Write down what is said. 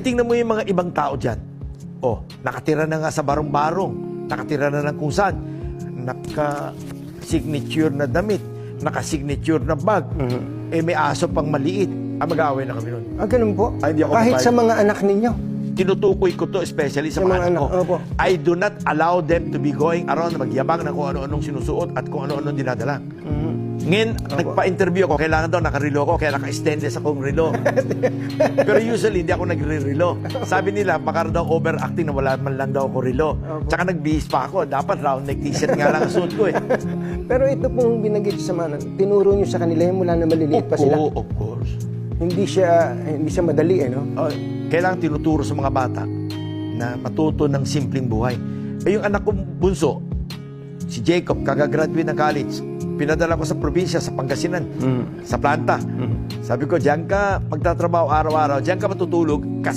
Tingnan mo yung mga ibang tao dyan. Oh, nakatira na nga sa barong-barong. Nakatira na ng kung saan. Naka-signature na damit. Naka-signature na bag. Eh, may aso pang maliit. Mag-aaway na kami nun. Ganun po? Ay, hindi ako Kahit papayag. sa mga anak ninyo? Tinutukoy ko to especially sa mga anak ko. Opo. I do not allow them to be going around na magyabang na kung ano-anong sinusuot at kung ano-anong dinadala. Ngayon, nagpa-interview ako, kailangan daw nakarilo ako, kaya naka-stainless akong relo. Pero usually, hindi ako nagre-relo. Sabi nila, baka daw overacting na wala man lang daw ako relo. Tsaka nagbihis pa ako, dapat round neck t-shirt nga lang ang suot ko eh. Pero ito pong binanggit sa mga, tinuro nyo sa kanila yung mula na maliliit pa sila. Oo, of course. Hindi siya madali, no? Kailangan tinuturo sa mga bata na matuto ng simpleng buhay. Eh, yung anak kong bunso, si Jacob, kagagraduate ng college, pinadala ko sa probinsya, sa Pangasinan, sa planta. Sabi ko, diyan ka magtatrabaho araw-araw, diyan ka matutulog kasi